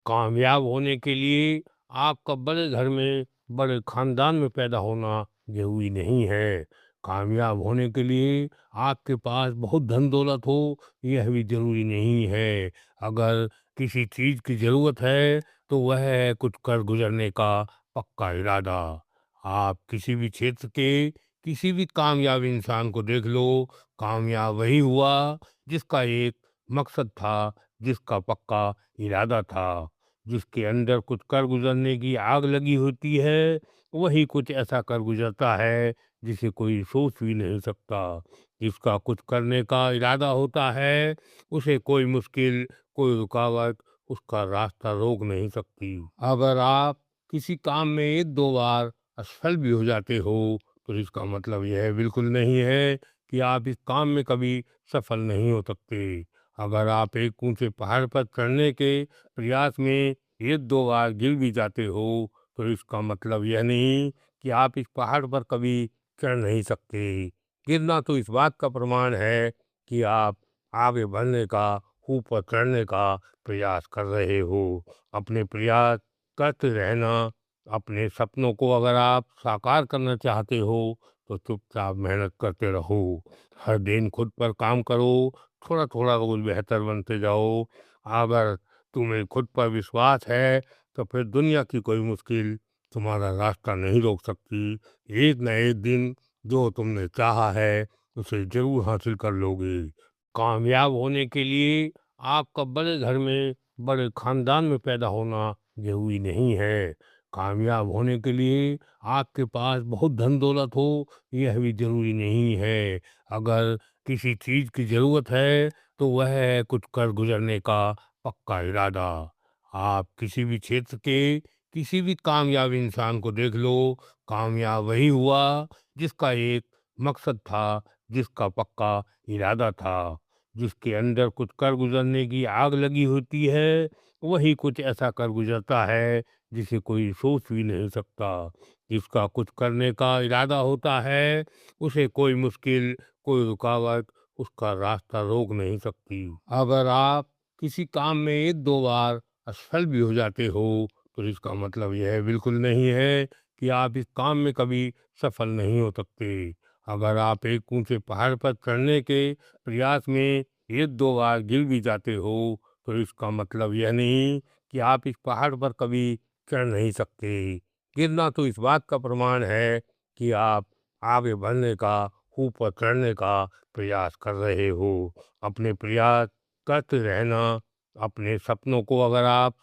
कामयाब होने के लिए आपका बड़े घर में, बड़े खानदान में पैदा होना ज़रूरी नहीं है। कामयाब होने के लिए आपके पास बहुत धन-दौलत हो, यह भी ज़रूरी नहीं है। अगर किसी चीज़ की ज़रूरत है, तो वह है कुछ कर गुज़रने का पक्का इरादा। आप किसी भी क्षेत्र के किसी भी कामयाब इंसान को देख लो, कामयाब वही हुआ जिसका एक मकसद था, जिसका पक्का इरादा था। जिसके अंदर कुछ कर गुजरने की आग लगी होती है, वही कुछ ऐसा कर गुजरता है जिसे कोई सोच भी नहीं सकता। जिसका कुछ करने का इरादा होता है, उसे कोई मुश्किल, कोई रुकावट उसका रास्ता रोक नहीं सकती। अगर आप किसी काम में 1-2 बार असफल भी हो जाते हो, तो इसका मतलब यह बिल्कुल नहीं है कि आप इस काम में कभी सफल नहीं हो सकते। अगर आप एक ऊँचे पहाड़ पर चढ़ने के प्रयास में 1-2 बार गिर भी जाते हो, तो इसका मतलब यह नहीं कि आप इस पहाड़ पर कभी चढ़ नहीं सकते। गिरना तो इस बात का प्रमाण है कि आप आगे बढ़ने का, ऊपर चढ़ने का प्रयास कर रहे हो। अपने प्रयास करते रहना, अपने सपनों को अगर आप साकार करना चाहते हो, तो चुपचाप मेहनत करते रहो। हर दिन खुद पर काम करो, थोड़ा-थोड़ा रोज़ बेहतर बनते जाओ। अगर तुम्हें खुद पर विश्वास है, तो फिर दुनिया की कोई मुश्किल तुम्हारा रास्ता नहीं रोक सकती। एक न एक दिन जो तुमने चाहा है, उसे ज़रूर हासिल कर लोगे। कामयाब होने के लिए आपका बड़े घर में, बड़े खानदान में पैदा होना ज़रूरी नहीं है। कामयाब होने के लिए आपके पास बहुत धन-दौलत हो, यह भी ज़रूरी नहीं है। अगर किसी चीज़ की ज़रूरत है, तो वह है कुछ कर गुज़रने का पक्का इरादा। आप किसी भी क्षेत्र के किसी भी कामयाब इंसान को देख लो, कामयाब वही हुआ जिसका एक मकसद था, जिसका पक्का इरादा था। जिसके अंदर कुछ कर गुज़रने की आग लगी होती है, वही कुछ ऐसा कर गुज़रता है जिसे कोई सोच भी नहीं सकता। जिसका कुछ करने का इरादा होता है, उसे कोई मुश्किल, कोई रुकावट उसका रास्ता रोक नहीं सकती। अगर आप किसी काम में 1-2 बार असफल भी हो जाते हो, तो इसका मतलब यह बिल्कुल नहीं है कि आप इस काम में कभी सफल नहीं हो सकते। अगर आप एक ऊँचे पहाड़ पर चढ़ने के प्रयास में 1-2 बार गिर भी जाते हो, तो इसका मतलब यह नहीं कि आप इस पहाड़ पर कभी चढ़ नहीं सकते। गिरना तो इस बात का प्रमाण है कि आप आगे बढ़ने का, ऊपर चढ़ने का प्रयास कर रहे हो। अपने प्रयास करते रहना, अपने सपनों को अगर आप